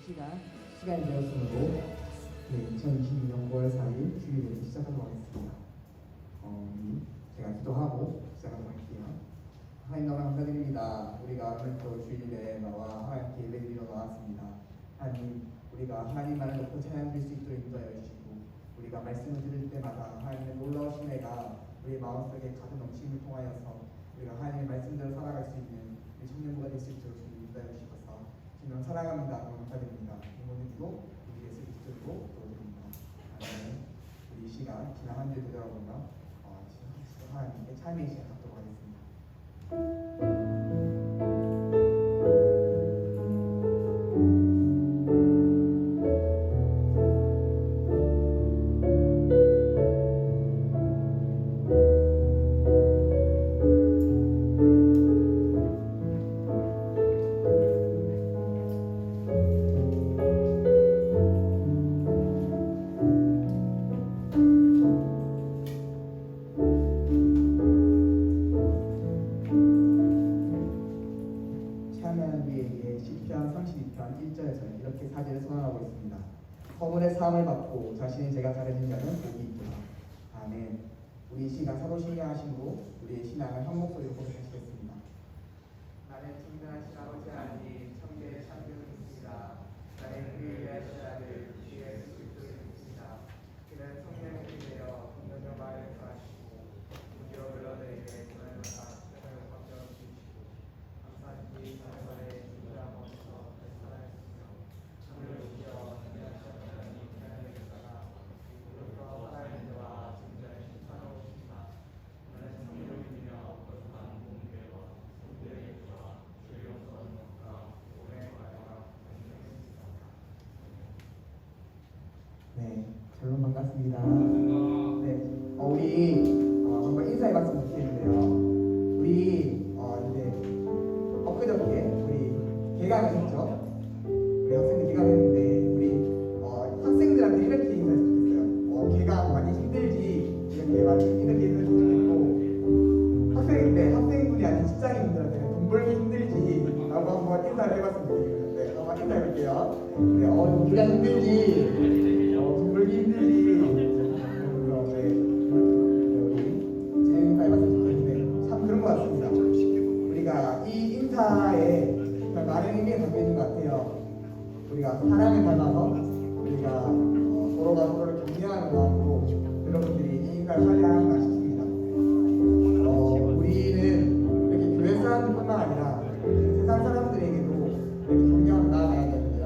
시간이 되었으므로 2022년 9월 4일 주일을 시작하도록 하겠습니다. 제가 기도하고 시작하도록 할게요. 하나님 너무 감사드립니다. 우리가 오늘 또 주일에 나와 하나님께 예배드리러 나왔습니다. 하나님, 우리가 하나님만을 놓고 찬양 드릴 수 있도록 인도하여 주시고, 우리가 말씀을 들을 때마다 하나님의 놀라우신 애가 우리 마음속에 가득 넘침을 통하여서 우리가 하나님의 말씀대로 살아갈 수 있는 우리 청년부가 될 수 있도록 주님 인도하여 주셔서 주님 사랑합니다. 너무 감사드립니다. 이모는 기도 우리 예수 그리스도로 기도드립니다. 아멘. 우리 이 시간 지난 한 주를 되돌아보며 하나님께 참여의 시간 갖도록 하겠습니다. 이렇게 사제를 선언하고 있습니다. 허물의 사함을 받고 자신의 죄가 사라진 자는 복이 있구나. 아멘. 우리 이 시간 사도신경 하심으로 우리의 신앙을 한 목소리로 고백하시겠습니다. 나는 충분하신 아버지 하나님 천대의 참교를 믿습니다. 나는 그의 위하신 아들 주 예수 그리스도를 믿습니다. 그는 성령을 되어 성령의 말을 전하시고 무기로 불러들에게 구원을 받아 세상을 걱정을 주시고 감사한 이 사랑만에 주가 멈춰 살아있습니다. 하늘을 우겨 하나님 하나님의 역사가 우리로부터 하나님의 자와 진짜의 심판하고 싶다. 나는 성령을 믿으며 거듭난 공개와 성들의 주와 주의 용서는 것과 오래 과거가 완성했습니다. 네, 결론 반갑습니다. 네, 우리 한번 인사해 봤으면 좋겠는데요. 우리 이제 엊그저께 우리 개강을 했죠. 우리 학생들 개강했는데 우리 학생들한테 이렇게 인사했으면 좋겠어요. 개강 많이 힘들지 이렇게 많이 이렇게 인사했으면 좋겠고, 학생분이 아닌 직장인분들한테는 돈 벌기 힘들지 라고 한번 인사를 해봤으면 좋겠어요. 네, 한번 인사해볼게요. 네, 우리가 힘들지, 돈 벌기 힘들지, 같습니다. 우리가 이 인사에 많은 의미가 담겨 있는 것 같아요. 우리가 사랑을 닮아서 우리가 서로가 서로를 격려하는 마음으로 여러분들이 이 인사를 하지 않았나 싶습니다. 우리는 이렇게 교회 사람들뿐만 아니라 세상 사람들에게도 이렇게 격려하고 나아가야 되는데요.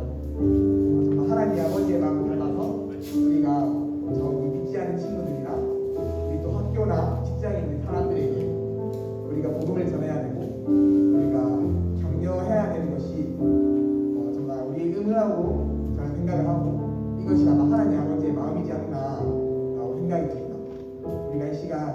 정말 하나님 아버지의 마음을 닮아서 우리가 저기 믿지 않은 친구들이나 우리 또 학교나 직장에 있는 사람들에게 우리가 복음을 전해야 되고 우리가 격려해야 되는 것이 정말 우리의 의무라고 저는 생각을 하고, 이것이 아마 하나님 아버지의 마음이지 않나 생각이 듭니다. 우리가 이 시간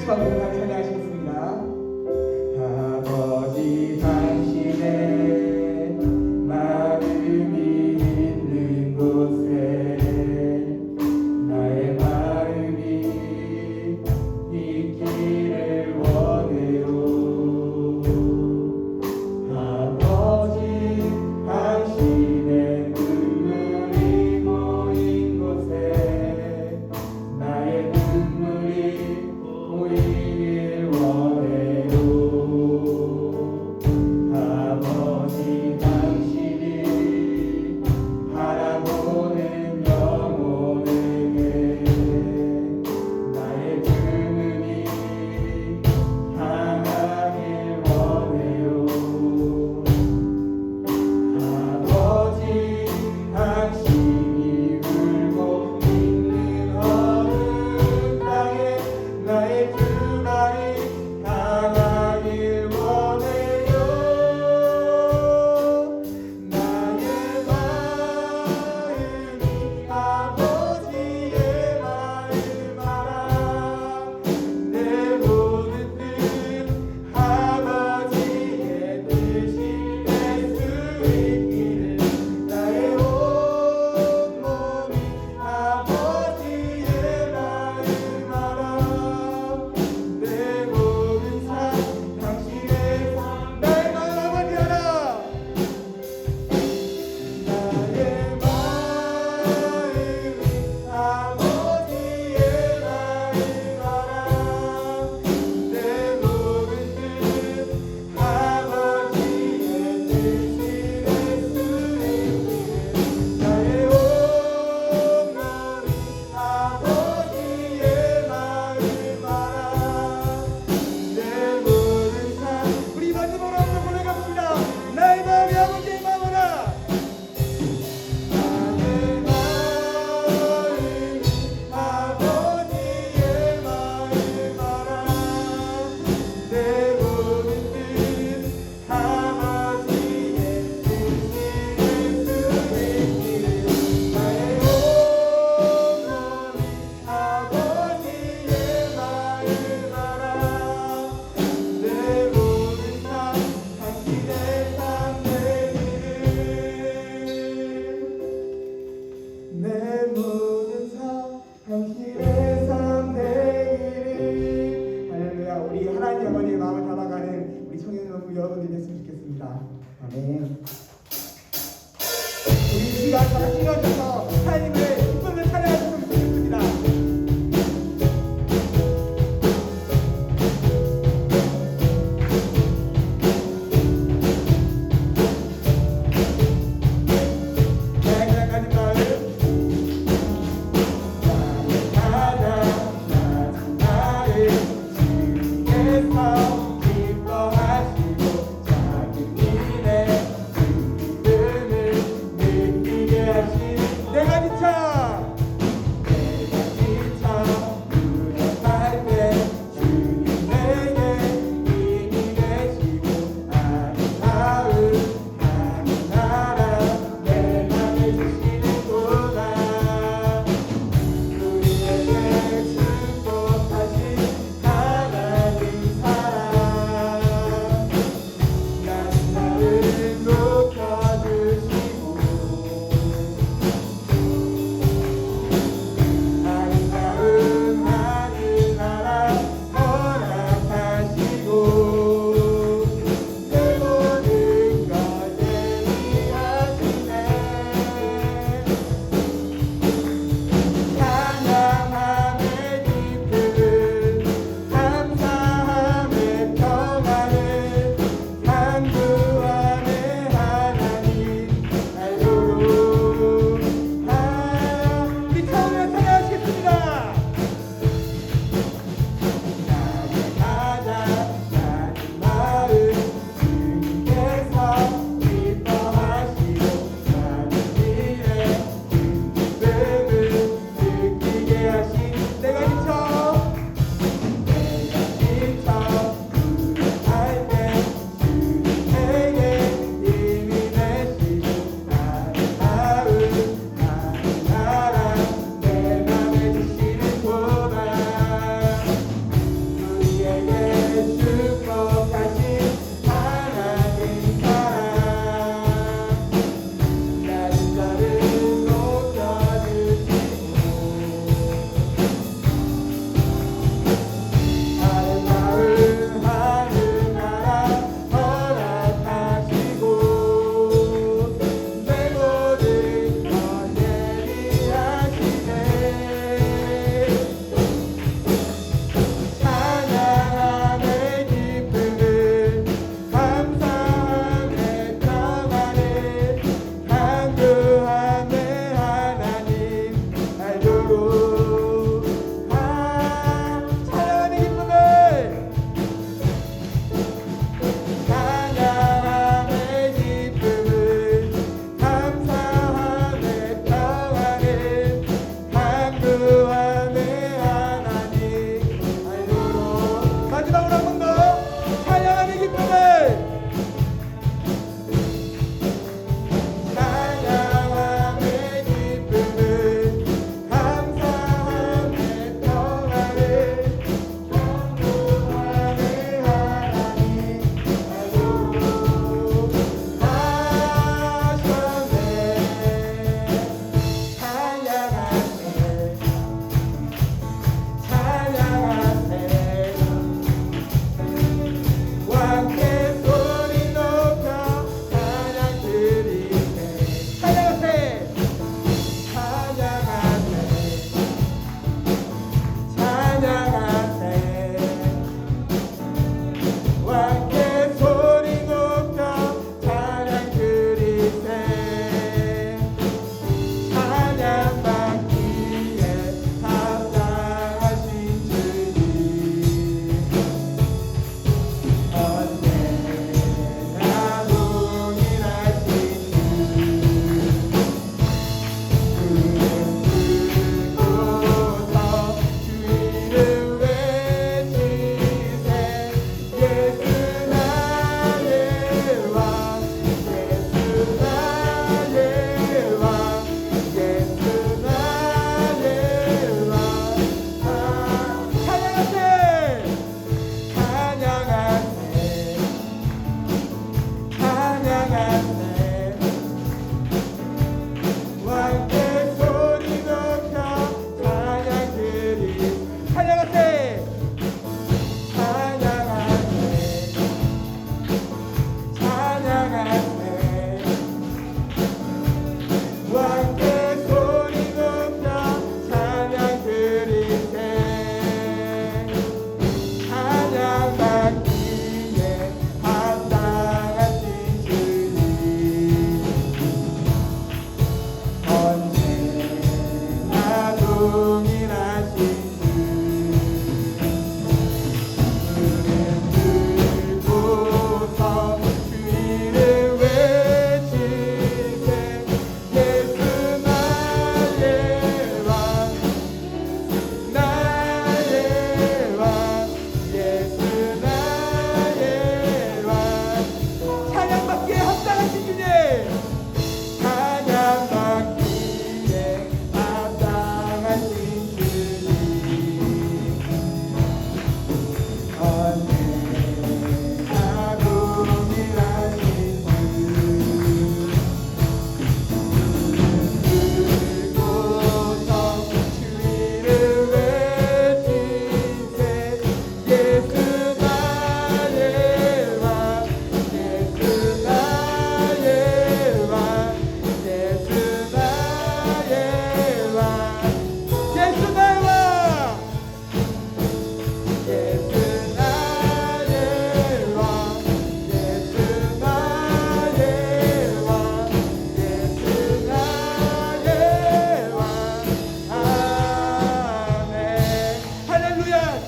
천국한 찬양하시겠습니다. 아버지 당신의 마음이 있는 곳에 나의 마음이 있기를 원해요. 아버지 당신의 눈물이 모인 곳에 나의 눈물이 보이길 원해요. 아버지 당신이 바라보는 영혼에게 나의 눈물이 향하길 원해요. 아버지 당신이 울고 있는 어느 땅에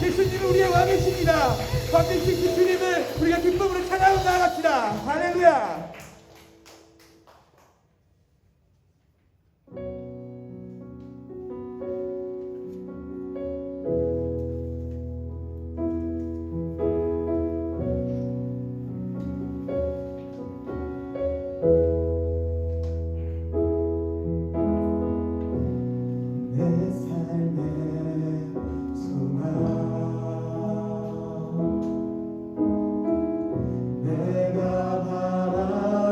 예수님은 우리의 왕이십니다. 반드시 그 주님을 우리가 기쁨으로 찬양하고 나아갑시다. 할렐루야. 내 삶의 소망 내가 바라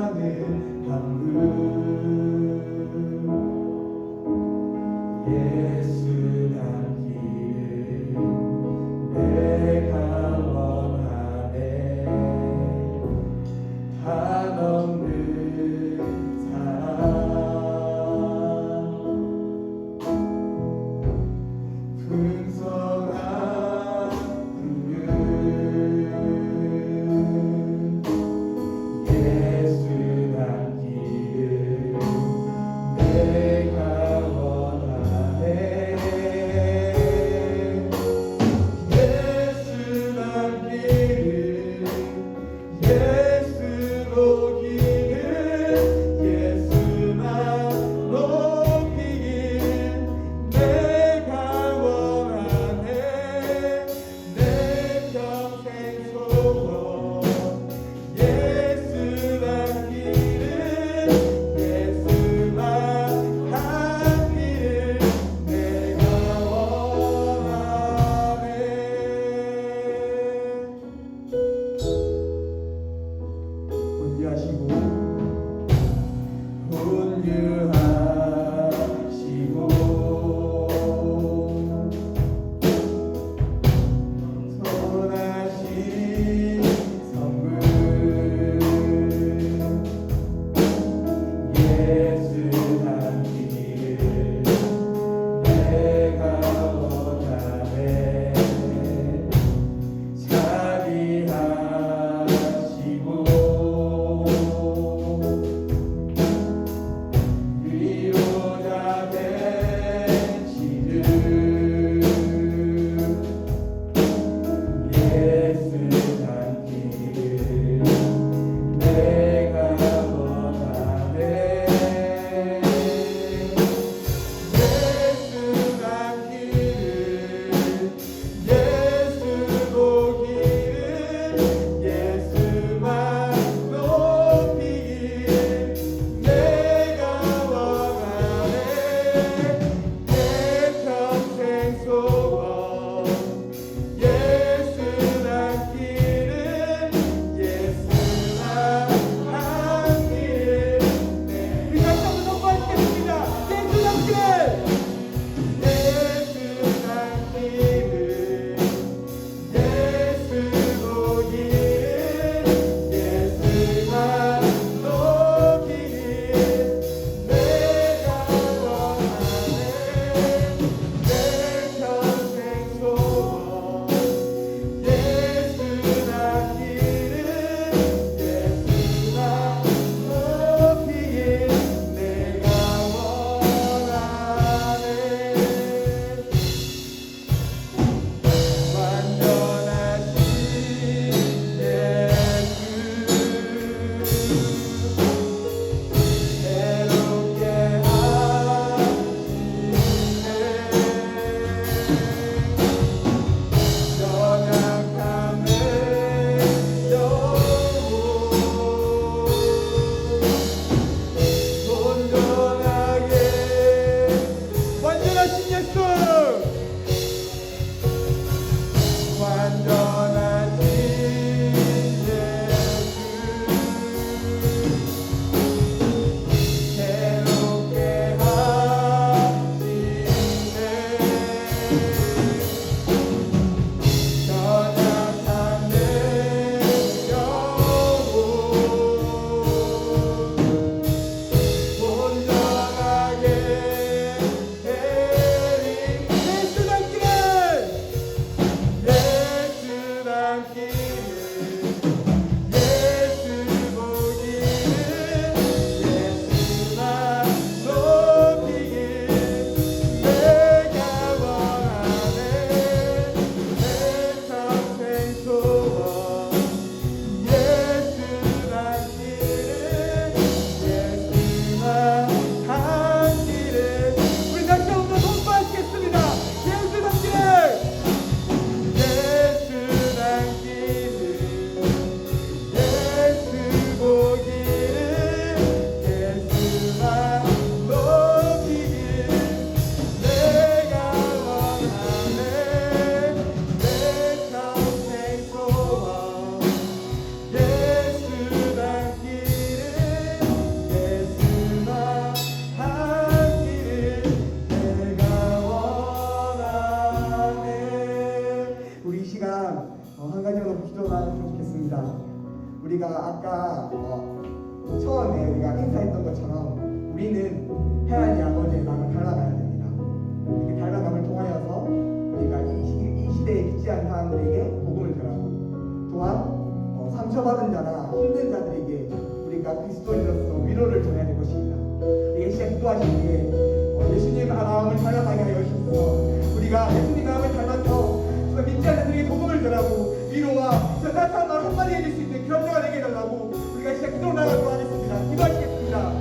하지만 한 가지만 기도 나눴으면 좋겠습니다. 우리가 아까 처음에 우리가 인사했던 것처럼 우리는 하나님 아버지의 마음을 닮아가야 됩니다. 이렇게 닮아감을 통하여서 우리가 이 시대에 믿지 않는 사람들에게 복음을 전하고 또한 상처받은 자나 힘든 자들에게 우리가 그리스도인으로서 위로를 전해야 될 것입니다. 이게 시작 기도하시기에 예수님의 마음을 닮아가게 하여 주셔서 우리가 예수님의 마음을 닮아서 믿지 않는 자들에게 복음을 전하고 위로와 따뜻한 말 한마디 해줄 수 있는 그런 자가 되게 해달라고 우리가 시작 기도로 나가도록 하겠습니다. 기도하시겠습니다.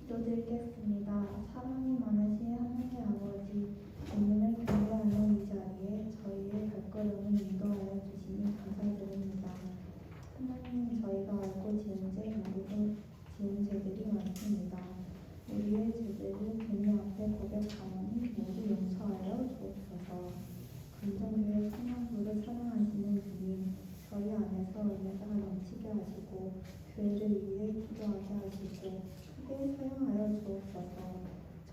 기도드리겠습니다. 사랑이 많으신 하나님 아버지, 오늘을 경배하는 이 자리에 저희의 발걸음을 인도하여 주시니 감사드립니다. 하나님, 저희가 알고 지은 죄, 모르고 지은 죄들이 많습니다. 우리의 죄들을 주님 앞에 고백하오니 모두 용서하여 주옵소서. 긍정교회 청년부를 사랑하시는 주님, 저희 안에서 은혜가 넘치게 하시고 교회를 위해 기도하게 하시고 크게 사용하여 주옵소서.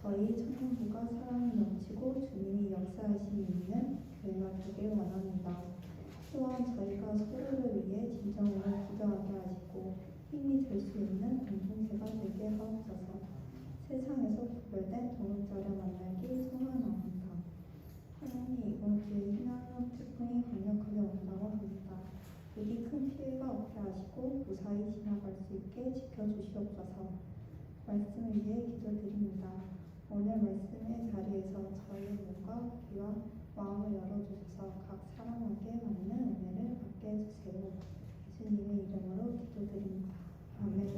저희 청년부가 사랑이 넘치고 주님이 역사하심이 있는 교회가 되길 원합니다. 또한 저희가 서로를 위해 진정으로 기도하게 하시고 힘이 될 수 있는 공동체가 되게 하옵소서. 세상에서 구별된 동역자를 만나길 소망합니다. 하나님, 이번 기회에 희망의 태풍이 강력하게 온다고 합니다. 부디 큰 피해가 없게 하시고 무사히 지나갈 수 있게 지켜주시옵소서. 말씀을 위해 기도드립니다. 오늘 말씀의 자리에서 저희의 몸과 귀와 마음을 열어주셔서 각 사람에게 맞는 은혜를 받게 해주세요. 예수님의 이름으로 기도드립니다. 아멘.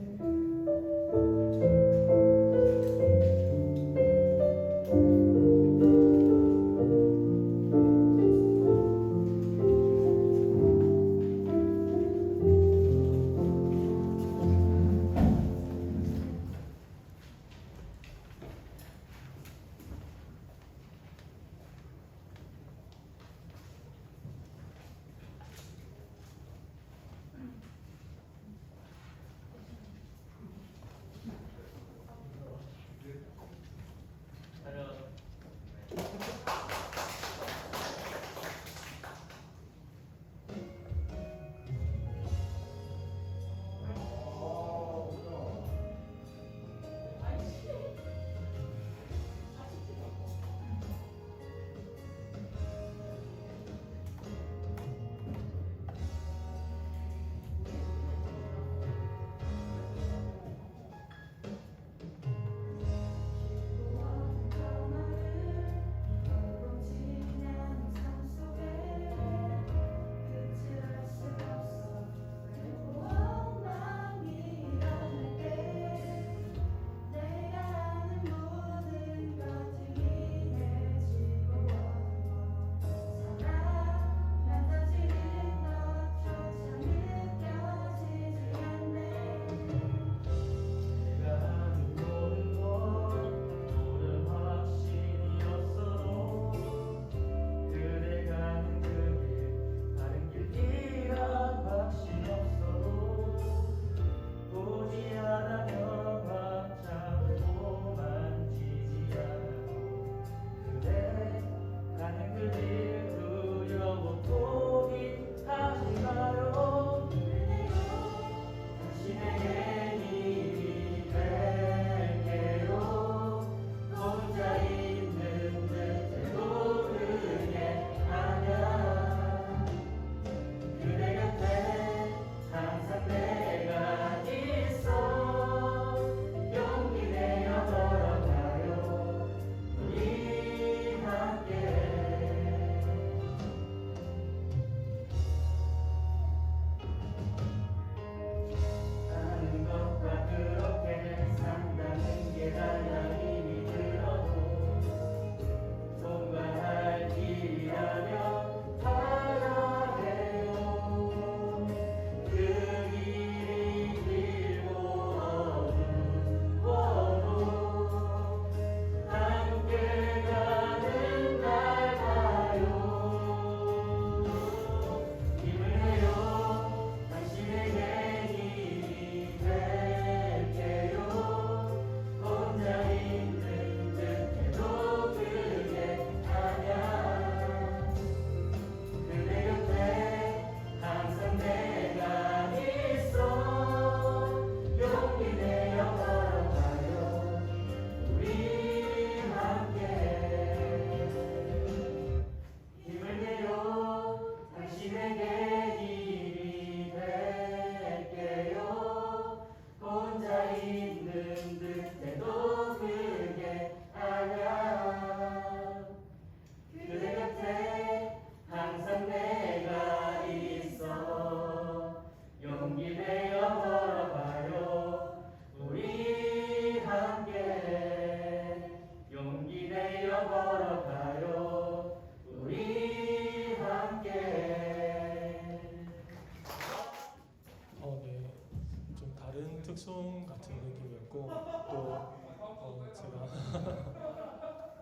특송 같은 느낌이었고 또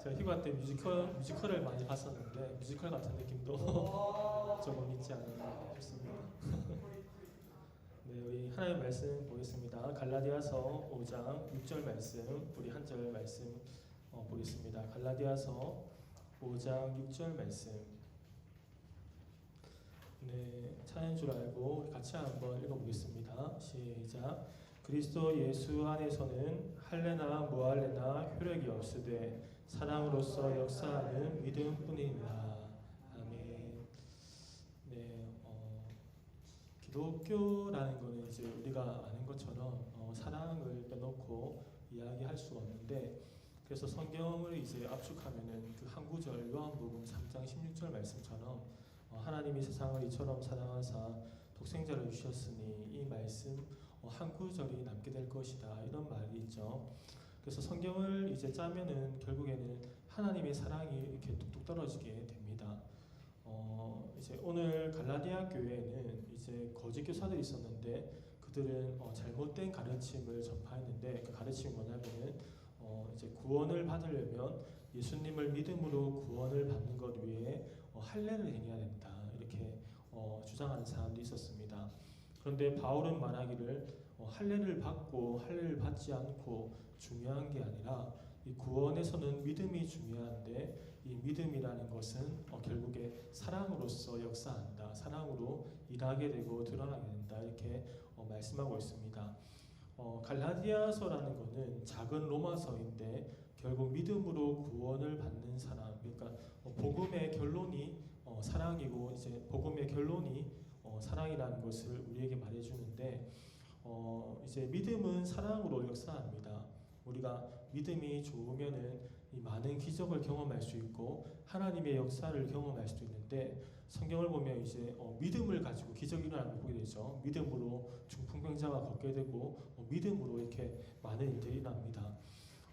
제가 휴가 때 뮤지컬을 많이 봤었는데 뮤지컬 같은 느낌도 조금 있지 않았나 싶습니다. 네, 우리 하나님의 말씀 보겠습니다. 갈라디아서 5장 6절 말씀, 우리 한 절 말씀 보겠습니다. 갈라디아서 5장 6절 말씀. 네, 차인 줄 알고 우리 같이 한번 읽어보겠습니다. 시작. 그리스도 예수 안에서는 할례나 무할례나 효력이 없으되 사랑으로서 역사하는 믿음뿐이니라. 아멘. 네, 기독교라는 것은 이제 우리가 아는 것처럼 사랑을 빼놓고 이야기할 수가 없는데, 그래서 성경을 이제 압축하면은 그 한 구절 요한복음 3장 16절 말씀처럼 하나님이 세상을 이처럼 사랑하사 독생자를 주셨으니 이 말씀 한 구절이 남게 될 것이다, 이런 말이 있죠. 그래서 성경을 이제 짜면은 결국에는 하나님의 사랑이 이렇게 뚝뚝 떨어지게 됩니다. 이제 오늘 갈라디아 교회에는 이제 거짓 교사들이 있었는데 그들은 잘못된 가르침을 전파했는데, 그 가르침이 뭐냐면은 이제 구원을 받으려면 예수님을 믿음으로 구원을 받는 것 위에 할례를 행해야 된다, 이렇게 주장하는 사람도 있었습니다. 그런데 바울은 말하기를 할례를 받고 할례를 받지 않고 중요한 게 아니라 이 구원에서는 믿음이 중요한데, 이 믿음이라는 것은 결국에 사랑으로서 역사한다, 사랑으로 일하게 되고 드러나게 된다, 이렇게 말씀하고 있습니다. 갈라디아서라는 것은 작은 로마서인데 결국 믿음으로 구원을 받는 사람, 그러니까 복음의 결론이 사랑이고, 이제 복음의 결론이 사랑이라는 것을 우리에게 말해주는데, 이제 믿음은 사랑으로 역사합니다. 우리가 믿음이 좋으면은 이 많은 기적을 경험할 수 있고 하나님의 역사를 경험할 수도 있는데, 성경을 보면 이제 믿음을 가지고 기적이 일어나는 걸 보게 되죠. 믿음으로 중풍병자가 걷게 되고 믿음으로 이렇게 많은 일들이 일어납니다.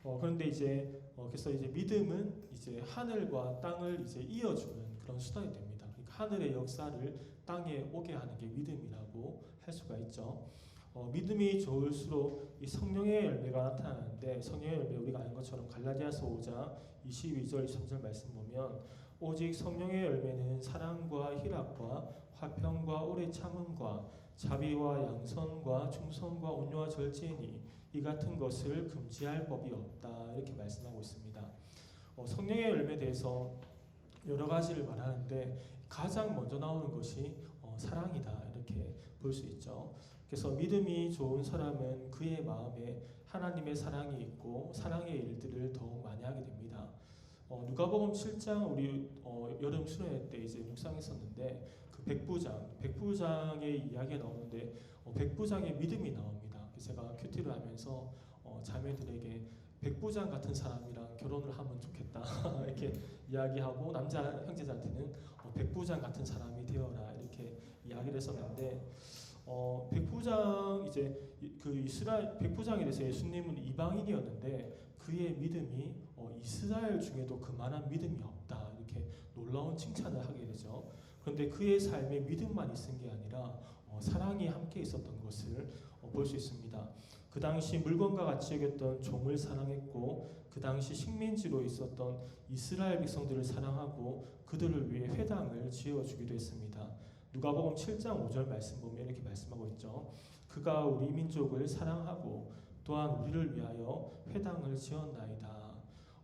그런데 이제 그래서 이제 믿음은 이제 하늘과 땅을 이제 이어주는 그런 수단이 됩니다. 그러니까 하늘의 역사를 땅에 오게 하는 게 믿음이라고 할 수가 있죠. 믿음이 좋을수록 이 성령의 열매가 나타나는데, 성령의 열매 우리가 아는 것처럼 갈라디아서 5장 22절 23절 말씀 보면 오직 성령의 열매는 사랑과 희락과 화평과 오래 참음과 자비와 양선과 충성과 온유와 절제니 이 같은 것을 금지할 법이 없다, 이렇게 말씀하고 있습니다. 성령의 열매에 대해서 여러 가지를 말하는데 가장 먼저 나오는 것이 사랑이다, 이렇게 볼 수 있죠. 그래서 믿음이 좋은 사람은 그의 마음에 하나님의 사랑이 있고 사랑의 일들을 더욱 많이 하게 됩니다. 누가복음 7장 우리 여름 수련회 때 이제 묵상했었는데, 그 백부장의 이야기가 나오는데 백부장의 믿음이 나옵니다. 제가 큐티를 하면서 자매들에게 백부장 같은 사람이랑 결혼을 하면 좋겠다 이렇게 이야기하고, 남자 형제들한테는 백부장 같은 사람이 되어라, 이렇게 이야기를 했었는데, 백부장 이제 그 이스라엘 백부장에 대해서 예수님은 이방인이었는데 그의 믿음이 이스라엘 중에도 그만한 믿음이 없다, 이렇게 놀라운 칭찬을 하게 되죠. 그런데 그의 삶에 믿음만 있은 게 아니라 사랑이 함께 있었던 것을 볼 수 있습니다. 그 당시 물건과 같이 여겼던 종을 사랑했고, 그 당시 식민지로 있었던 이스라엘 백성들을 사랑하고 그들을 위해 회당을 지어주기도 했습니다. 누가복음 7장 5절 말씀 보면 이렇게 말씀하고 있죠. 그가 우리 민족을 사랑하고 또한 우리를 위하여 회당을 지었나이다.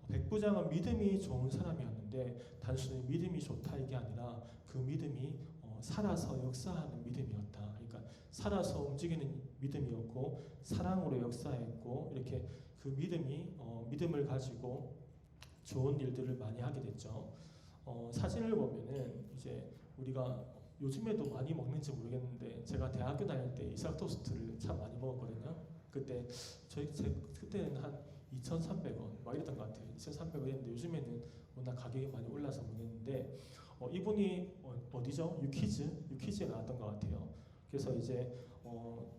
백부장은 믿음이 좋은 사람이었는데 단순히 믿음이 좋다 이게 아니라 그 믿음이 살아서 역사하는 믿음이었다. 그러니까 살아서 움직이는 믿음이었고 사랑으로 역사했고, 이렇게 그 믿음이 믿음을 가지고 좋은 일들을 많이 하게 됐죠. 사진을 보면은 이제 우리가 요즘에도 많이 먹는지 모르겠는데 제가 대학교 다닐 때 이삭 토스트를 참 많이 먹었거든요. 그때는 한 2,300원 막 이랬던 것 같아요. 2,300원이었는데 요즘에는 워낙 가격이 많이 올라서 모르겠는데 이분이 어디죠? 유퀴즈에 나왔던 것 같아요. 그래서 이제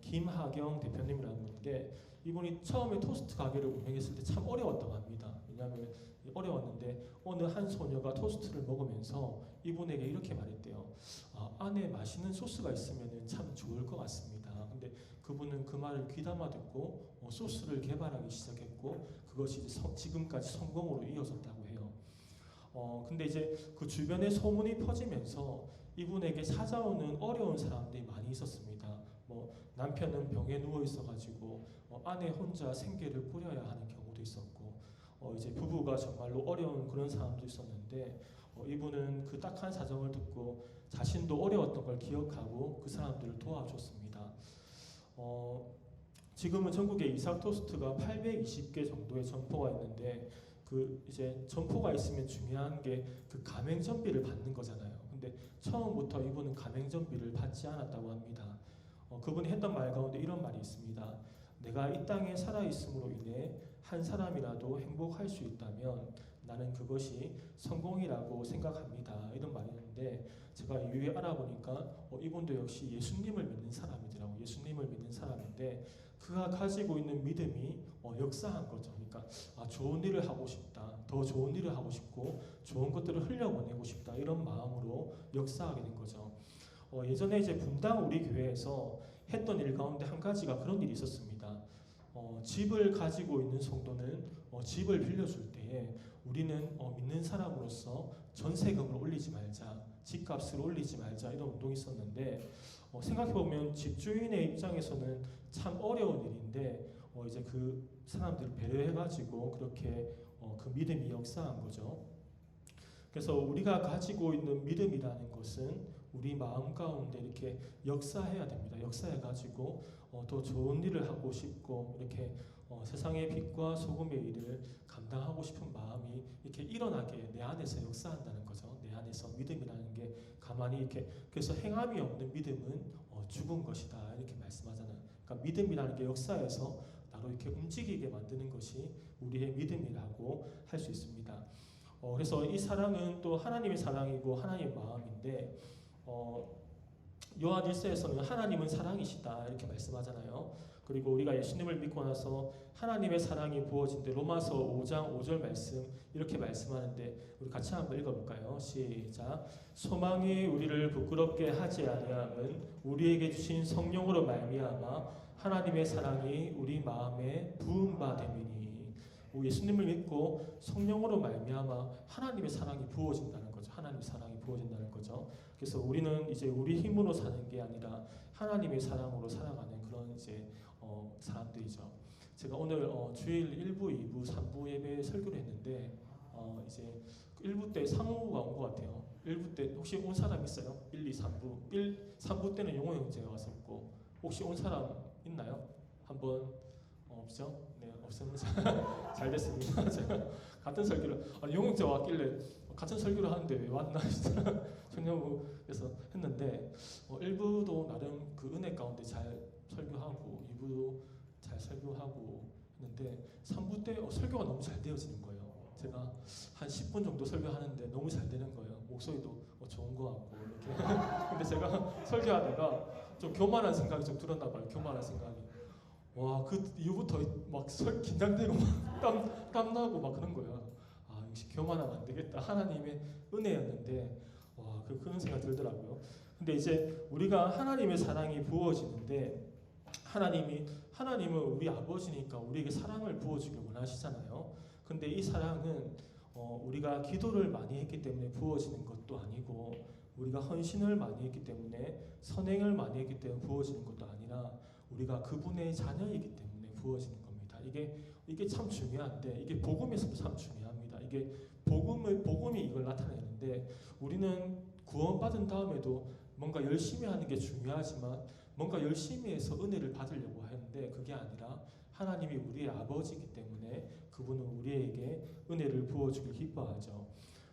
김하경 대표님이라는 분인데, 이분이 처음에 토스트 가게를 운영했을 때 참 어려웠다고 합니다. 왜냐하면 어려웠는데 어느 한 소녀가 토스트를 먹으면서 이분에게 이렇게 말했대요. 안에 맛있는 소스가 있으면 참 좋을 것 같습니다. 근데 그분은 그 말을 귀담아 듣고 소스를 개발하기 시작했고 그것이 이제 지금까지 성공으로 이어졌다고 해요. 근데 이제 그 주변에 소문이 퍼지면서 이분에게 찾아오는 어려운 사람들이 많이 있었습니다. 뭐 남편은 병에 누워 있어가지고 아내 혼자 생계를 꾸려야 하는 경우도 있었고 이제 부부가 정말로 어려운 그런 사람도 있었는데 이분은 그 딱한 사정을 듣고 자신도 어려웠던 걸 기억하고 그 사람들을 도와줬습니다. 지금은 전국에 이삭 토스트가 820개 정도의 점포가 있는데 그 이제 점포가 있으면 중요한 게 그 가맹점비를 받는 거잖아요. 근데 처음부터 이분은 가맹점비를 받지 않았다고 합니다. 그분이 했던 말 가운데 이런 말이 있습니다. 내가 이 땅에 살아있음으로 인해 한 사람이라도 행복할 수 있다면 나는 그것이 성공이라고 생각합니다. 이런 말이 있는데 제가 이후에 알아보니까 이분도 역시 예수님을 믿는 사람이더라고요. 예수님을 믿는 사람인데 그가 가지고 있는 믿음이 역사한 거죠. 그러니까 좋은 일을 하고 싶다. 더 좋은 일을 하고 싶고 좋은 것들을 흘려보내고 싶다. 이런 마음으로 역사하게 된 거죠. 예전에 이제 분당 우리 교회에서 했던 일 가운데 한 가지가 그런 일이 있었습니다. 집을 가지고 있는 성도는 집을 빌려줄 때에 우리는 믿는 사람으로서 전세금을 올리지 말자, 집값을 올리지 말자 이런 운동이 있었는데 생각해보면 집주인의 입장에서는 참 어려운 일인데 이제 그 사람들을 배려해가지고 그렇게 그 믿음이 역사한 거죠. 그래서 우리가 가지고 있는 믿음이라는 것은 우리 마음 가운데 이렇게 역사해야 됩니다. 역사해가지고 더 좋은 일을 하고 싶고 이렇게 세상의 빛과 소금의 일을 감당하고 싶은 마음이 이렇게 일어나게 내 안에서 역사한다는 거죠. 내 안에서 믿음이라는 게 가만히 이렇게 그래서 행함이 없는 믿음은 죽은 것이다 이렇게 말씀하잖아요. 그러니까 믿음이라는 게 역사에서 나로 이렇게 움직이게 만드는 것이 우리의 믿음이라고 할 수 있습니다. 그래서 이 사랑은 또 하나님의 사랑이고 하나님의 마음인데 요한 1서에서는 하나님은 사랑이시다 이렇게 말씀하잖아요. 그리고 우리가 예수님을 믿고 나서 하나님의 사랑이 부어진 데 로마서 5장 5절 말씀 이렇게 말씀하는데 우리 같이 한번 읽어볼까요? 시작. 소망이 우리를 부끄럽게 하지 아니함은 우리에게 주신 성령으로 말미암아 하나님의 사랑이 우리 마음에 부은 바 됨이니. 예수님을 믿고 성령으로 말미암아 하나님의 사랑이 부어진다는 거죠. 하나님의 사랑이 부어진다는 거죠. 그래서 우리는 이제 우리 힘으로 사는 게 아니라 하나님의 사랑으로 살아가는 그런 이제 사람들이죠. 제가 오늘 주일 1부, 2부, 3부 예배 설교를 했는데 이제 1부 때 상우가 온 것 같아요. 1부 때 혹시 온 사람 있어요? 1, 2, 3부. 3부 때는 용호 형제가 왔었고 혹시 온 사람 있나요? 한번 없죠? 네, 없으면 잘 됐습니다. 제가 같은 설교를 용영자 왔길래 같은 설교를 하는데 왜 왔나 청년부에서 했는데 1부도 나름 그 은혜 가운데 잘 설교하고 2부도 잘 설교하고 했는데 3부 때 설교가 너무 잘 되어지는 거예요. 제가 한 10분 정도 설교하는데 너무 잘 되는 거예요. 목소리도 좋은 거 같고 이렇게. 근데 제가 설교하다가 좀 교만한 생각이 좀 들었나 봐요. 교만한 생각이. 와, 그 이후부터 막 긴장되고 막 땀나고 막 그런 거야. 역시 교만하면 안 되겠다. 하나님의 은혜였는데, 와, 그런 생각 들더라고요. 근데 이제 우리가 하나님의 사랑이 부어지는데, 하나님은 우리 아버지니까 우리에게 사랑을 부어주길 원하시잖아요. 근데 이 사랑은 우리가 기도를 많이 했기 때문에 부어지는 것도 아니고, 우리가 헌신을 많이 했기 때문에 선행을 많이 했기 때문에 부어지는 것도 아니라 우리가 그분의 자녀이기 때문에 부어지는 겁니다. 이게 참 중요한데 이게 복음에서도 참 중요합니다. 이게 복음이 이걸 나타내는데 우리는 구원받은 다음에도 뭔가 열심히 하는 게 중요하지만 뭔가 열심히 해서 은혜를 받으려고 하는데 그게 아니라 하나님이 우리의 아버지이기 때문에 그분은 우리에게 은혜를 부어주길 기뻐하죠.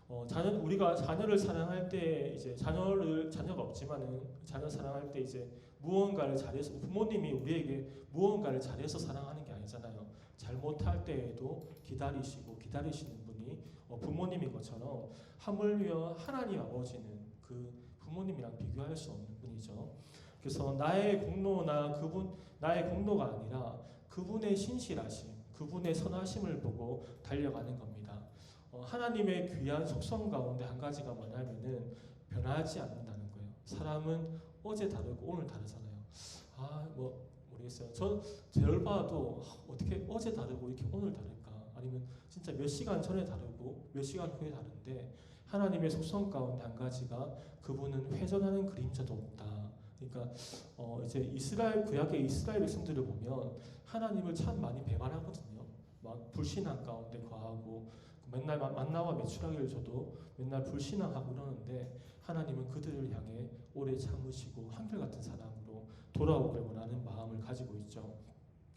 우리가 자녀를 사랑할 때 이제 자녀가 없지만은 자녀 사랑할 때 이제 무언가를 잘해서 부모님이 우리에게 무언가를 잘해서 사랑하는 게 아니잖아요. 잘못할 때에도 기다리시는 분이 부모님인 것처럼 하물며 하나님 아버지는 그 부모님이랑 비교할 수 없는 분이죠. 그래서 나의 공로가 아니라 그분의 신실하심, 그분의 선하심을 보고 달려가는 겁니다. 하나님의 귀한 속성 가운데 한 가지가 뭐냐면은 변하지 않는다는 거예요. 사람은 어제 다르고 오늘 다르잖아요. 뭐 모르겠어요. 전 저를 봐도 어떻게 어제 다르고 이렇게 오늘 다를까? 아니면 진짜 몇 시간 전에 다르고 몇 시간 후에 다른데 하나님의 속성 가운데 한 가지가 그분은 회전하는 그림자도 없다. 그러니까 이제 이스라엘 구약의 이스라엘 백성들을 보면 하나님을 참 많이 배반하거든요. 막 불신앙 가운데 거하고 맨날 만나와 메추라기를 줘도 맨날 불신앙하고 그러는데 하나님은 그들을 향해 오래 참으시고 한결같은 사랑으로 돌아오길 원하는 마음을 가지고 있죠.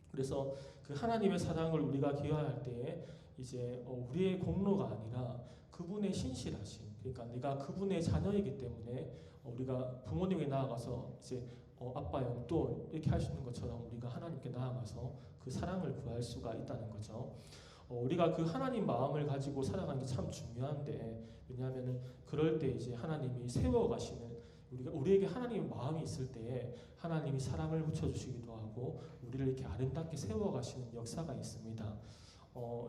그래서 그 하나님의 사랑을 우리가 기여할 때에 이제 우리의 공로가 아니라 그분의 신실하심, 그러니까 내가 그분의 자녀이기 때문에 우리가 부모님에게 나아가서 이제 아빠 용돈 이렇게 할 수 있는 것처럼 우리가 하나님께 나아가서 그 사랑을 구할 수가 있다는 거죠. 우리가 그 하나님 마음을 가지고 살아가는 게 참 중요한데, 왜냐하면은 그럴 때 이제 하나님이 세워가시는, 우리에게 하나님의 마음이 있을 때에 하나님이 사랑을 붙여주시기도 하고 우리를 이렇게 아름답게 세워가시는 역사가 있습니다.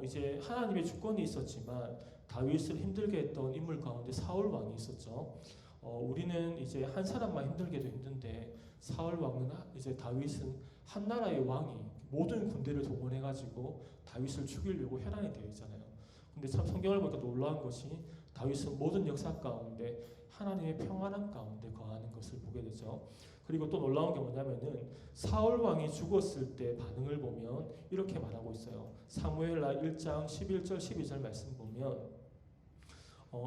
이제 하나님의 주권이 있었지만 다윗을 힘들게 했던 인물 가운데 사울 왕이 있었죠. 우리는 이제 한 사람만 힘들게도 힘든데 사울 왕은 이제 다윗은 한 나라의 왕이 모든 군대를 동원해가지고 다윗을 죽이려고 혈안이 되어 있잖아요. 근데 참 성경을 보니까 놀라운 것이 다윗은 모든 역사 가운데 하나님의 평안함 가운데 거하는 것을 보게 되죠. 그리고 또 놀라운 게 뭐냐면은 사울 왕이 죽었을 때 반응을 보면 이렇게 말하고 있어요. 사무엘하 1장 11절 12절 말씀 보면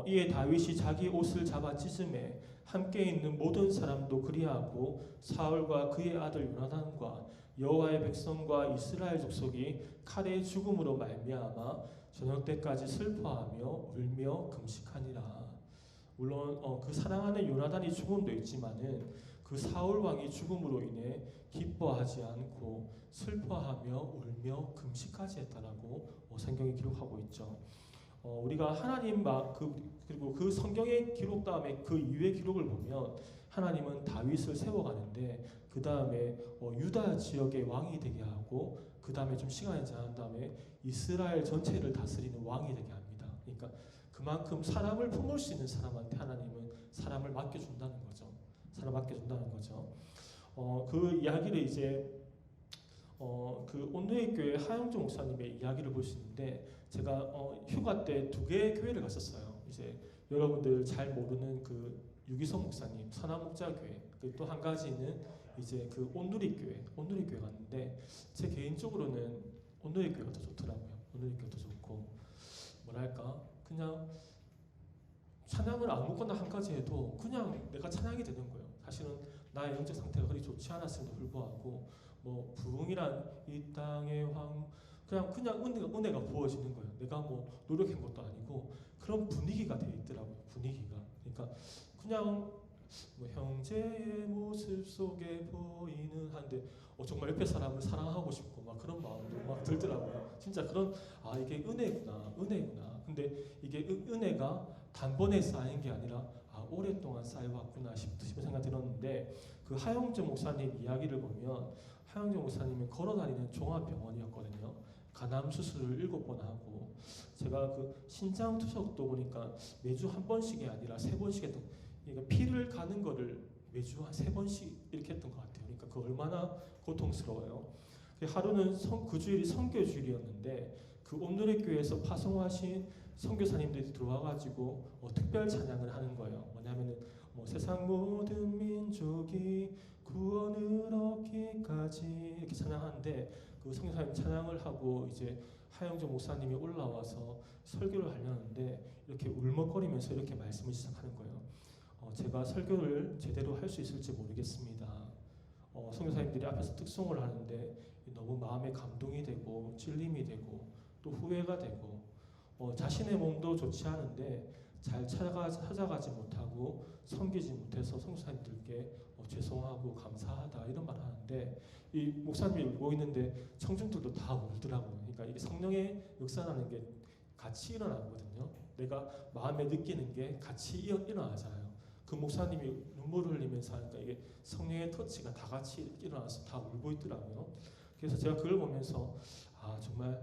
이에 다윗이 자기 옷을 잡아 찢음에 함께 있는 모든 사람도 그리하고 사울과 그의 아들 요나단과 여호와의 백성과 이스라엘 족속이 칼의 죽음으로 말미암아 저녁 때까지 슬퍼하며 울며 금식하니라. 물론 그 사랑하는 요나단이 죽음도 있지만은 그 사울 왕이 죽음으로 인해 기뻐하지 않고 슬퍼하며 울며 금식까지 했다라고 성경이 기록하고 있죠. 우리가 하나님 그리고 그 성경의 기록 다음에 그 이후의 기록을 보면 하나님은 다윗을 세워가는데 그 다음에 유다 지역의 왕이 되게 하고 그 다음에 좀 시간이 지난 다음에 이스라엘 전체를 다스리는 왕이 되게 합니다. 그러니까 그만큼 사람을 품을 수 있는 사람한테 하나님은 사람을 맡겨준다는 거죠. 사람 맡겨준다는 거죠. 그 이야기를 이제 그 온누리 교회 하영주 목사님의 이야기를 볼 수 있는데 제가 휴가 때 2개의 교회를 갔었어요. 이제 여러분들 잘 모르는 그 유기성 목사님 선화목자교회, 또 한 가지는 이제 그 온누리 교회 갔는데 제 개인적으로는 온누리 교회가 더 좋더라고요. 온누리 교회가 더 좋고 뭐랄까 그냥 찬양을 아무거나 한 가지 해도 그냥 내가 찬양이 되는 거예요. 사실은 나의 영적 상태가 그리 좋지 않았음에도 불구하고 뭐 부흥이란 이 땅의 그냥 은혜가 부어지는 거예요. 내가 뭐 노력한 것도 아니고 그런 분위기가 돼 있더라고요. 분위기가. 그러니까 그냥 뭐 형제의 모습 속에 보이는 한데 정말 옆에 사람을 사랑하고 싶고 막 그런 마음도 막 들더라고요. 진짜 그런 이게 은혜구나. 근데 이게 은혜가 단번에 쌓인 게 아니라 오랫동안 쌓여왔구나 싶은 생각이 들었는데 그 하영정 목사님 이야기를 보면 하영정 목사님은 걸어다니는 종합병원이었거든요. 간암 수술을 7번 하고 제가 그 신장 투석도 보니까 매주 한 번씩이 아니라 3번씩 했던, 그러니까 피를 가는 거를 매주 한 3번씩 이렇게 했던 것 같아요. 그러니까 그 얼마나 고통스러워요. 하루는 그 주일이 선교주일이었는데 그 온누리 교회에서 파송하신 선교사님들이 들어와가지고 특별 찬양을 하는 거예요. 뭐냐면은 세상 모든 민족이 구원을 얻기까지 이렇게 찬양하는데 그 선교사님 찬양을 하고 이제 하영조 목사님이 올라와서 설교를 하려는데 이렇게 울먹거리면서 이렇게 말씀을 시작하는 거예요. 제가 설교를 제대로 할 수 있을지 모르겠습니다. 선교사님들이 앞에서 특송을 하는데 너무 마음에 감동이 되고 찔림이 되고 또 후회가 되고 자신의 몸도 좋지 않은데 잘 찾아가지 못하고 섬기지 못해서 선교사님들께 죄송하고 감사하다 이런 말 하는데 이 목사님이 울고 있는데 청중들도 다 울더라고요. 그러니까 이게 성령의 역사라는 게 같이 일어나거든요. 내가 마음에 느끼는 게 같이 일어나잖아요. 그 목사님이 눈물을 흘리면서 하니까 이게 성령의 터치가 다 같이 일어나서 다 울고 있더라고요. 그래서 제가 그걸 보면서 정말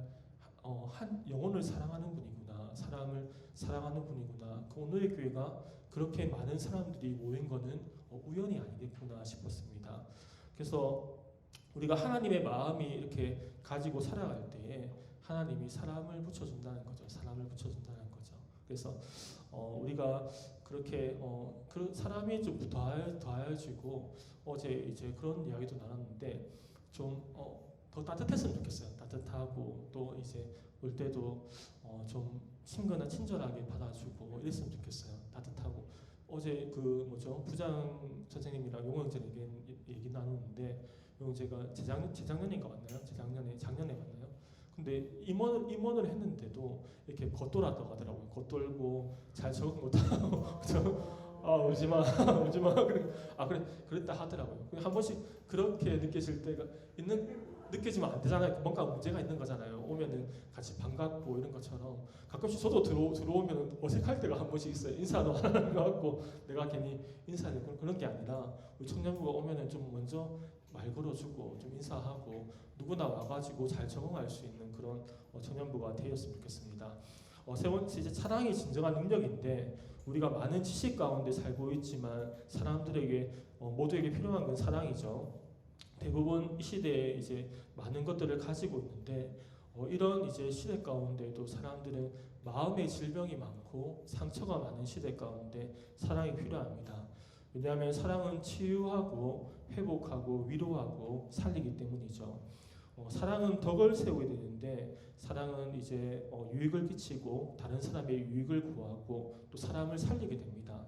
한 영혼을 사랑하는 분이구나, 사람을 사랑하는 분이구나. 그 오늘의 교회가 그렇게 많은 사람들이 모인 거는 우연이 아니겠구나 싶었습니다. 그래서 우리가 하나님의 마음이 이렇게 가지고 살아갈 때에 하나님이 사람을 붙여준다는 거죠. 사람을 붙여준다는 거죠. 그래서 우리가 그렇게 그 사람이 좀 더해지고 어제 이제 그런 이야기도 나눴는데 좀 더 따뜻했으면 좋겠어요. 따뜻하고 또 이제 올 때도 좀 친근한 친절하게 받아주고 이랬으면 좋겠어요. 따뜻하고 어제 그 뭐죠 부장 선생님이랑 용호 형제에게 얘기 나누는데 용 형제가 재작년인가 맞나요? 작년에 맞나요? 근데 임원을 했는데도 이렇게 겉돌았다고 하더라고요. 겉돌고 잘 적응 못하고 울지마 울지마 그래 그랬다 하더라고요. 한 번씩 그렇게 느끼실 때가 느껴지면 안 되잖아요. 뭔가 문제가 있는 거잖아요. 오면은 같이 반갑고 이런 것처럼 가끔씩 저도 들어오면 어색할 때가 한 번씩 있어요. 인사도 안 하는 것 같고 내가 괜히 인사를 그런 게 아니라 우리 청년부가 오면은 좀 먼저 말 걸어주고 좀 인사하고 누구나 와가지고 잘 적응할 수 있는 그런 청년부가 되었으면 좋겠습니다. 세 번째 이제 사랑이 진정한 능력인데 우리가 많은 지식 가운데 살고 있지만 사람들에게 모두에게 필요한 건 사랑이죠. 대부분 이 시대에 이제 많은 것들을 가지고 있는데 이런 이제 시대 가운데도 사람들은 마음의 질병이 많고 상처가 많은 시대 가운데 사랑이 필요합니다. 왜냐하면 사랑은 치유하고 회복하고 위로하고 살리기 때문이죠. 사랑은 덕을 세우게 되는데 사랑은 이제 유익을 끼치고 다른 사람의 유익을 구하고 또 사람을 살리게 됩니다.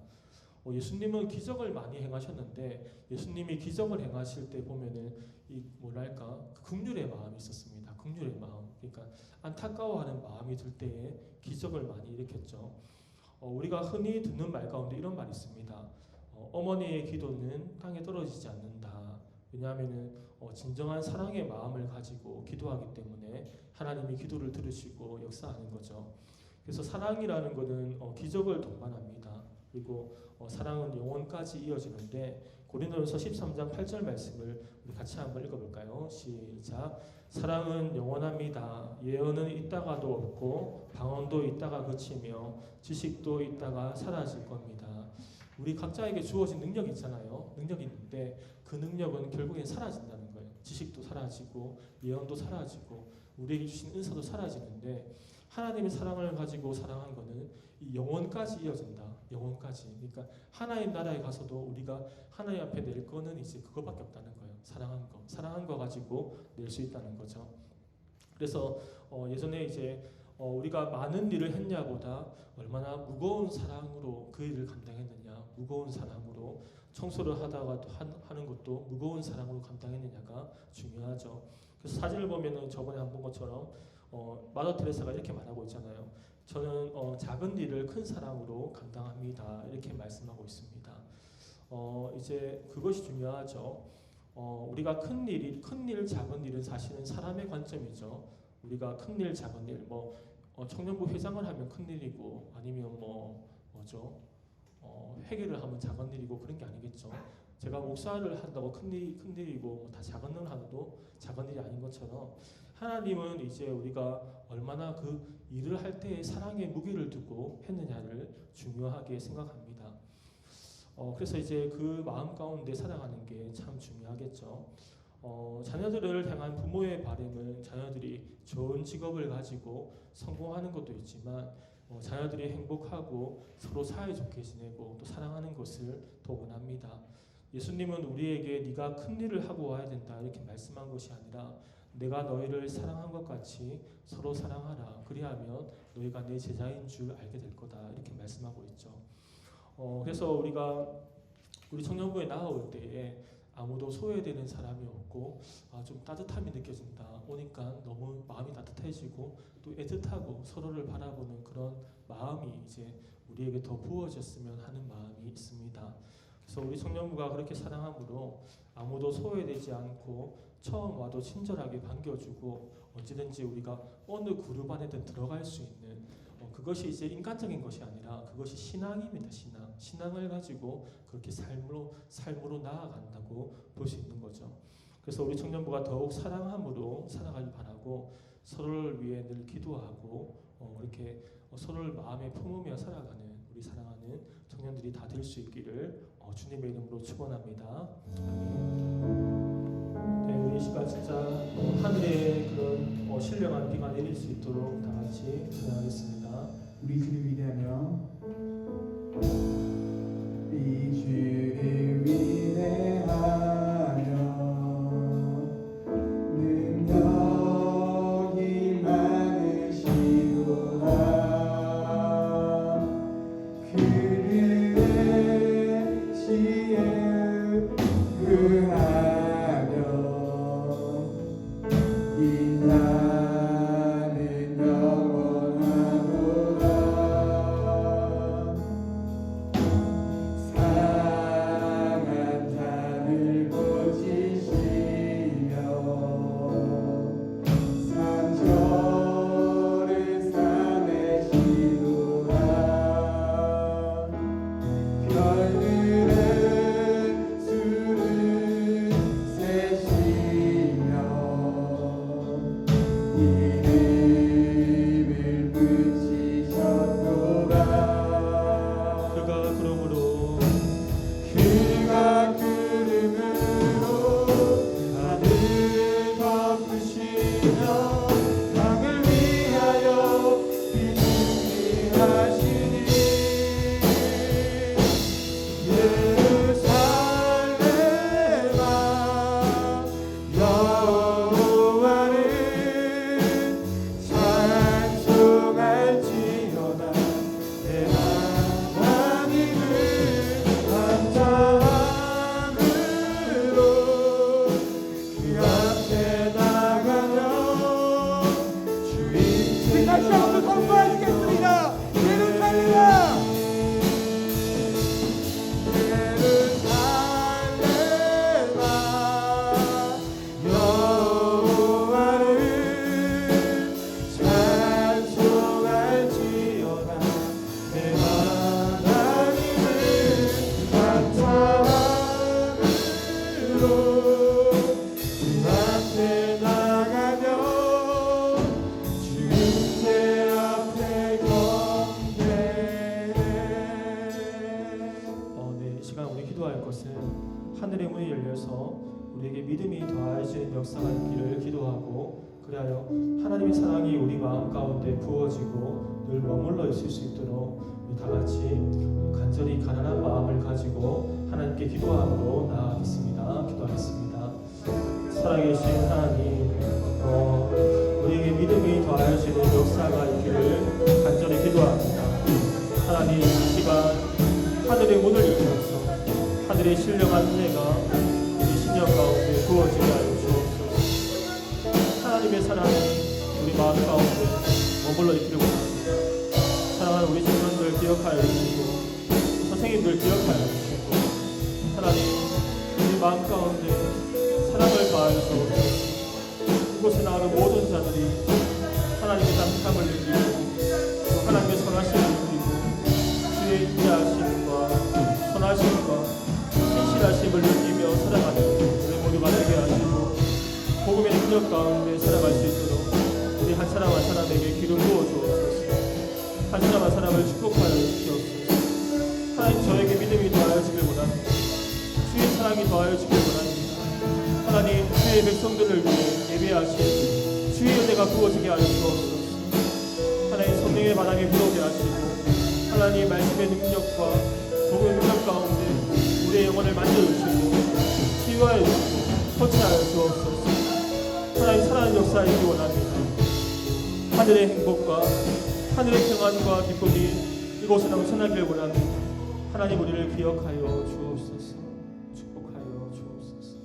예수님은 기적을 많이 행하셨는데 예수님이 기적을 행하실 때 보면은 이 뭐랄까 긍휼의 마음이 있었습니다. 긍휼의 마음. 그러니까 안타까워하는 마음이 들 때에 기적을 많이 일으켰죠. 우리가 흔히 듣는 말 가운데 이런 말이 있습니다. 어머니의 기도는 땅에 떨어지지 않는다. 왜냐하면은 진정한 사랑의 마음을 가지고 기도하기 때문에 하나님이 기도를 들으시고 역사하는 거죠. 그래서 사랑이라는 것은 기적을 동반합니다. 그리고 사랑은 영원까지 이어지는데 고린도전서 13장 8절 말씀을 우리 같이 한번 읽어볼까요? 시작. 사랑은 영원합니다. 예언은 있다가도 없고 방언도 있다가 그치며 지식도 있다가 사라질 겁니다. 우리 각자에게 주어진 능력이 있잖아요. 능력이 있는데 그 능력은 결국엔 사라진다는 거예요. 지식도 사라지고 예언도 사라지고 우리에게 주신 은사도 사라지는데 하나님의 사랑을 가지고 사랑한 거는 이 영원까지 이어진다. 영원까지. 그러니까 하나님 나라에 가서도 우리가 하나님 앞에 낼 거는 이제 그거밖에 없다는 거예요. 사랑한 거. 사랑한 거 가지고 낼 수 있다는 거죠. 그래서 예전에 이제 우리가 많은 일을 했냐보다 얼마나 무거운 사랑으로 그 일을 감당했느냐. 무거운 사랑으로 청소를 하다가 하는 것도 무거운 사랑으로 감당했느냐가 중요하죠. 그래서 사진을 보면은 저번에 한 번 것처럼 마더 테레사가 이렇게 말하고 있잖아요. 저는 작은 일을 큰 사랑으로 감당합니다. 이렇게 말씀하고 있습니다. 이제 그것이 중요하죠. 우리가 큰 일, 작은 일은 사실은 사람의 관점이죠. 우리가 큰 일, 작은 일, 청년부 회장을 하면 큰 일이고 아니면 뭐죠? 회계를 하면 작은 일이고 그런 게 아니겠죠. 제가 목사를 한다고 큰 일이고 다 작은 일을 하도 작은 일이 아닌 것처럼 하나님은 이제 우리가 얼마나 그 일을 할 때에 사랑의 무게를 두고 했느냐를 중요하게 생각합니다. 그래서 이제 그 마음 가운데 살아가는 게 참 중요하겠죠. 자녀들을 향한 부모의 바람은 자녀들이 좋은 직업을 가지고 성공하는 것도 있지만 자녀들이 행복하고 서로 사이좋게 지내고 또 사랑하는 것을 더 원합니다. 예수님은 우리에게 네가 큰 일을 하고 와야 된다 이렇게 말씀한 것이 아니라 내가 너희를 사랑한 것 같이 서로 사랑하라. 그리하면 너희가 내 제자인 줄 알게 될 거다 이렇게 말씀하고 있죠. 그래서 우리 청년부에 나아올 때에 아무도 소외되는 사람이 없고 좀 따뜻함이 느껴진다. 오니까 너무 마음이 따뜻해지고 또 애틋하고 서로를 바라보는 그런 마음이 이제 우리에게 더 부어졌으면 하는 마음이 있습니다. 그래서 우리 청년부가 그렇게 사랑함으로 아무도 소외되지 않고 처음 와도 친절하게 반겨주고 언제든지 우리가 어느 그룹 안에든 들어갈 수 있는 그것이 이제 인간적인 것이 아니라 그것이 신앙입니다. 신앙을 가지고 그렇게 삶으로 나아간다고 볼 수 있는 거죠. 그래서 우리 청년부가 더욱 사랑함으로 살아가길 바라고 서로를 위해 늘 기도하고 그렇게 서로를 마음에 품으며 살아가는 우리 사랑하는 청년들이 다 될 수 있기를 주님의 이름으로 축원합니다. 아멘. 시간 진짜 하늘에 그런 신령한 비가 내릴 수 있도록 다 같이 찬양하겠습니다. 우리 주를 위대하며 이 주를 위대하며 능력이 많으시도다 그를 지혜 구하며 이 나는 영원하도다 상한 잔을 고치시며 상처를 싸매시도다 별들의 수를 세시며 이름을 붙이셨도다 그가 그러므로 그가 구름으로 하늘 덮으시며 땅을 위하여 비준비하시니 예루살렘아 여호와를 찬송할지어다 내 하나님을 감사함으로 그 앞에 나가며 주인 다시 한번 선포하시겠습니다. 예루살렘아 예루살렘아 여호와를 찬송할지어다 내 하나님을 감사함으로 그 앞에 나가며 주님의 앞에 경배해 네, 이 시간 우리 기도할 것은 하늘의 문이 열려서 우리에게 믿음이 더해지는 역사가 있기를 기도하고 그리하여 하나님의 사랑이 우리 마음 가운데 부어지고 늘 머물러 있을 수 있도록 우리 다 같이 간절히 가난한 마음을 가지고 하나님께 기도함으로 나아가겠습니다. 기도하겠습니다. 살아계신 하나님, 우리에게 믿음이 더해지는 역사가 있기를 간절히 기도합니다. 하나님, 이 시간 하늘의 문을 열어서 하늘의 신령한 은혜가 우리 신령 가운데 부어지게 하여 주옵소서. 하나님의 사랑이 우리 마음 가운데 머물러 있기를 원합니다. 사랑하는 우리 청년들 기억하여 주시고 선생님들 기억하여 주시고 하나님 우리 마음 가운데 사랑을 가하여 주옵소서. 이곳에 나오는 모든 자들이 하나님의 따뜻함을 느끼고 하나님의 선하심을 느끼고 주의 인자하심과 선하심과 신실하심을 느끼며 살아가는 우리 모두가 되게 하시고 복음의 능력 가운데 살아갈 수 있도록 우리 한 사람 한 사람에게 기름 부어 주옵소서. 한 사람 한 사람을 축복하여 주옵소서. 하나님 저에게 믿음이 더하여지길 원합니다. 주의 사랑이 더하여지길 원합니다. 하나님 주의 백성들을 위해 예배하신 주의 은혜가 부어지게 하여 주옵소서. 하나님 성령의 바람이 불어오게 하시고 하나님 말씀의 능력과 복음의 능력 가운데 우리의 영혼을 만져주시고 치유하여 주시고 터치하여 주옵소서. 하나님 살아나는 역사이기 원합니다. 하늘의 행복과 하늘의 평안과 기쁨이 이곳에 넘쳐나길 원합니다. 하나님 우리를 기억하여 주옵소서. 축복하여 주옵소서.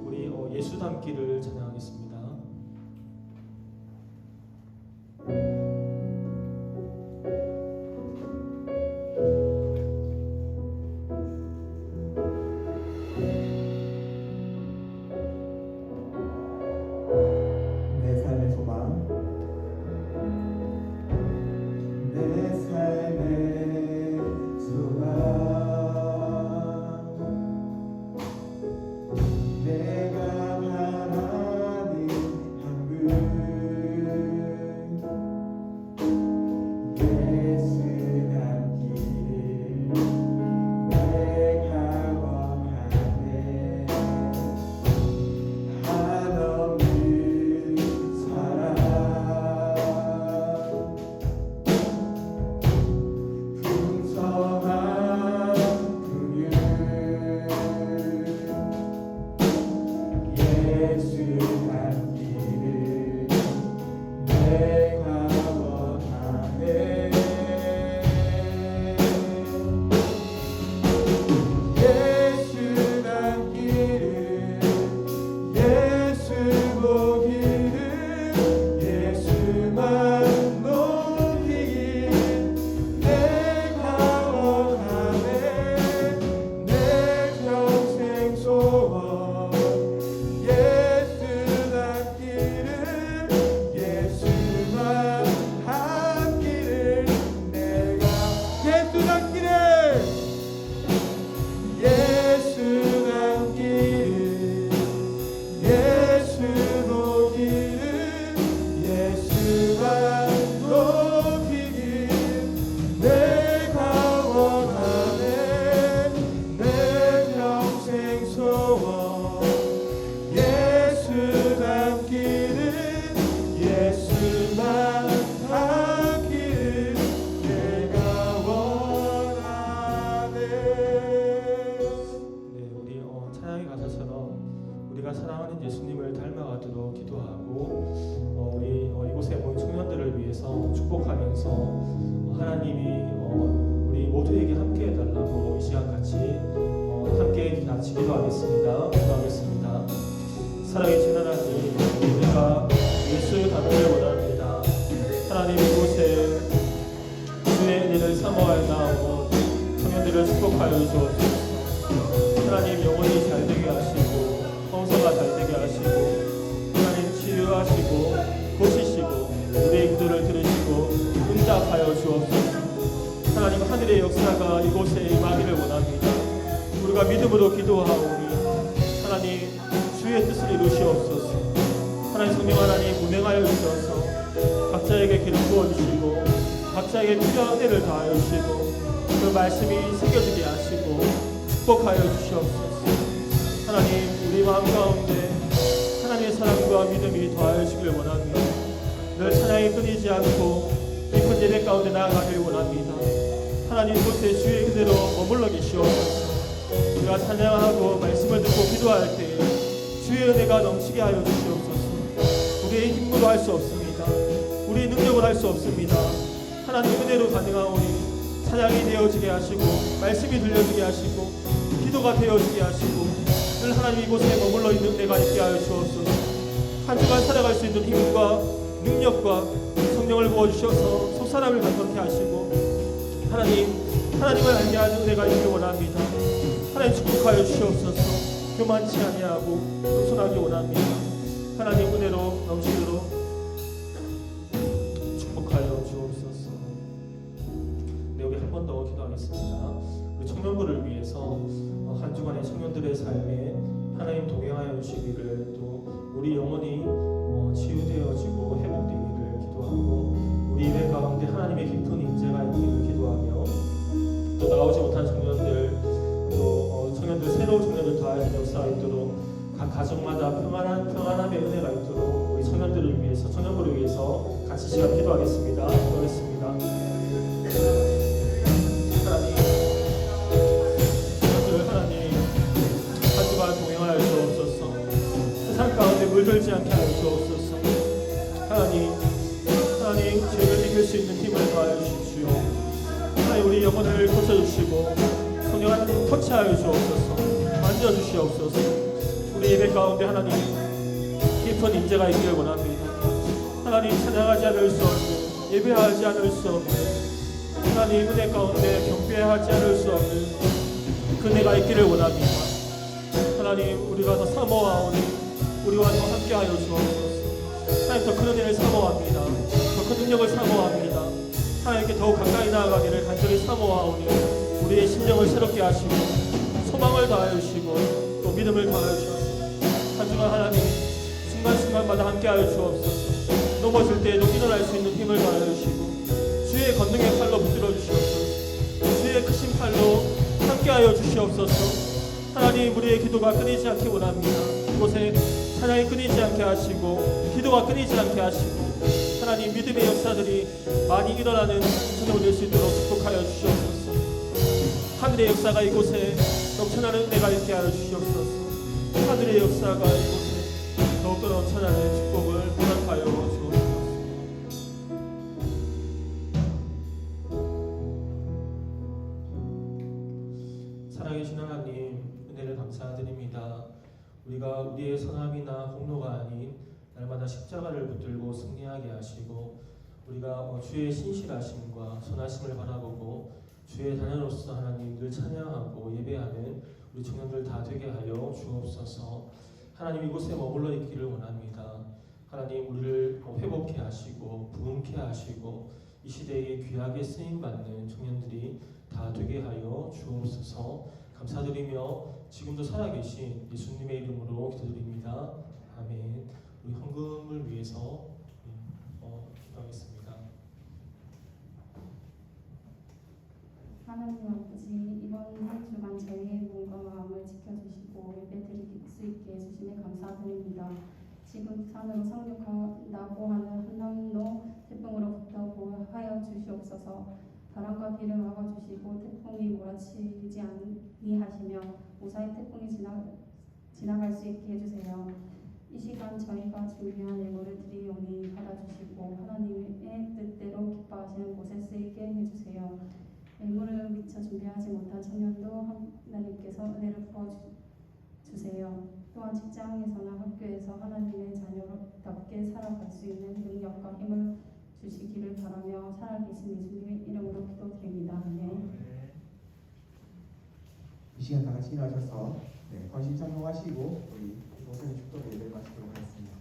우리 예수 닮기를 찬양하겠습니다. 내 삶의 소망 내 삶의 소망 내가 하나님을 함께 같이 기도하겠습니다. 기도하겠습니다. 사랑해주신 하나님, 우리가 예수의 단원을 원합니다. 하나님, 이곳에 주의 은혜를 사모하여 나오고 청년들을 축복하여 주옵소서. 하나님, 영혼이 잘되게 하시고 성서가 잘되게 하시고 하나님 치유하시고 고치시고 우리의 기도를 들으시고 응답하여 주옵소서. 하나님, 하늘의 역사가 이곳에 임하기를 원합니다. 우리가 믿음으로 기도하오니 하나님 주의 뜻을 이루시옵소서. 하나님, 성령 하나님 운행하여 주셔서 각자에게 기름 부어주시고 각자에게 필요한 은혜를 다하여 주시고 그 말씀이 새겨지게 하시고 축복하여 주시옵소서. 하나님, 우리 마음 가운데 하나님의 사랑과 믿음이 더하여 주길 원합니다. 늘 찬양이 끊이지 않고 깊은 예배 가운데 나아가길 원합니다. 하나님, 이곳에 주의 은혜로 머물러 계시옵소서. 우리가 찬양하고 말씀을 듣고 기도할 때 주의 은혜가 넘치게 하여 주시옵소서. 우리의 힘으로 할 수 없습니다. 우리의 능력으로 할 수 없습니다. 하나님 은혜로 가능하오니 찬양이 되어지게 하시고 말씀이 들려지게 하시고 기도가 되어지게 하시고 늘 하나님 이곳에 머물러 있는 은혜가 있게 하여 주옵소서. 한 주간 살아갈 수 있는 힘과 능력과 성령을 부어주셔서 속사람을 감격케 하시고 하나님을 알게 하는 은혜가 있기를 원합니다. 하나님 축복하여 주시옵소서. 교만치 아니하고 겸손하기 원합니다. 하나님 은혜로 넘치도록 축복하여 주옵소서. 네, 우리 한 번 더 기도하겠습니다. 우리 청년부를 위해서 한 주간의 청년들의 삶에 하나님 동행하여 주시기를, 또 우리 영혼이 치유되어지고 회복되기를 기도하고 우리 예배 가운데 하나님의 깊은 인재가 있기를 기도하며, 또 나오지 못한 청년들, 또 청년들 새로운 청년들 더하여 역사가 있도록 각 가정마다 평안함의 은혜가 있도록 우리 청년들을 위해서, 청년부를 위해서 같이 시간 기도하겠습니다. 기도하겠습니다. 하나님 한 주간 동행하여 주옵소서. 세상 가운데 물들지 않게 하여 주옵소서. 하나님 죄를 이길 수 있는 힘을 더하여 주십시오. 하나님, 우리 영혼을 고쳐주시고 성령 하나님 터치하여 주옵소서. 만져주시옵소서. 우리 예배 가운데 하나님 깊은 인재가 있기를 원합니다. 하나님, 찬양하지 않을 수 없는, 예배하지 않을 수 없는, 하나님 은혜 가운데 경배하지 않을 수 없는 그 은혜가 있기를 원합니다. 하나님, 우리가 더 사모하오니 우리와 더 함께하여 주옵소서. 하나님, 더 큰 은혜를 사모합니다. 더 큰 능력을 사모합니다. 하나님께 더욱 가까이 나아가기를 간절히 사모하오니 우리의 심령을 새롭게 하시고 소망을 다하여 주시고 또 믿음을 다하여 주옵소서. 한 주간 하나님 순간순간마다 함께하여 주옵소서. 넘어질 때에도 일어날 수 있는 힘을 다하여 주시고 주의 권능의 팔로 붙들어 주시옵소서. 주의 크신 팔로 함께하여 주시옵소서. 하나님, 우리의 기도가 끊이지 않게 원합니다. 이곳에 찬양이 끊이지 않게 하시고 기도가 끊이지 않게 하시고 하나님, 믿음의 역사들이 많이 일어나는 저녁이 될 수 있도록 축복하여 주시옵소서. 하늘의 역사가 이곳에 넘쳐나는 은혜가 있게 하여 주시옵소서. 하늘의 역사가 이곳에 더욱더 넘쳐나는 축복을 허락하여 주옵소서. 사랑해주신 하나님, 은혜를 감사드립니다. 우리가 우리의 선함이나 공로가 아닌 날마다 십자가를 붙들고 승리하게 하시고 우리가 주의 신실하심과 선하심을 바라보고 주의 자녀로서 하나님 늘 찬양하고 예배하는 우리 청년들 다 되게 하여 주옵소서. 하나님, 이곳에 머물러 있기를 원합니다. 하나님, 우리를 회복케 하시고 부흥케 하시고 이 시대에 귀하게 쓰임받는 청년들이 다 되게 하여 주옵소서. 감사드리며 지금도 살아계신 예수님의 이름으로 기도드립니다. 아멘. 우리 헌금을 위해서 기도하겠습니다. 하나님 아버지, 이번 한 주간 저희의 몸과 마음을 지켜주시고 예배드릴 수 있게 해주심에 감사드립니다. 지구산으로 상륙한다고 하는 한남도 태풍으로부터 보호하여 주시옵소서. 바람과 비를 막아주시고 태풍이 몰아치지 아니하시며 무사히 태풍이 지나갈 수 있게 해주세요. 이 시간 저희가 준비한 예물을 드리오니 받아주시고 하나님의 뜻대로 기뻐하시는 곳에 쓰이게 해주세요. 예물을 미처 준비하지 못한 청년도 하나님께서 은혜를 부어주세요. 또한 직장에서나 학교에서 하나님의 자녀답게 살아갈 수 있는 능력과 힘을 주시기를 바라며 살아계신 예수님의 이름으로 기도드립니다. 아멘. 이 시간 다 같이 일어나셔서 건신 찬송하시고 우리 목사님 축도 예배를 마치도록 하겠습니다.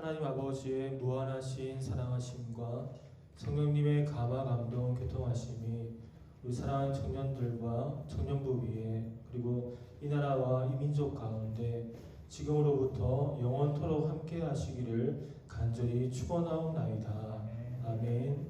하나님 아버지의 무한하신 사랑하심과 성령님의 감화 감동 교통하심이 우리 사랑하는 청년들과 청년부 위에 그리고 이 나라와 이 민족 가운데 지금으로부터 영원토록 함께 하시기를 간절히 축원하옵나이다. 아멘.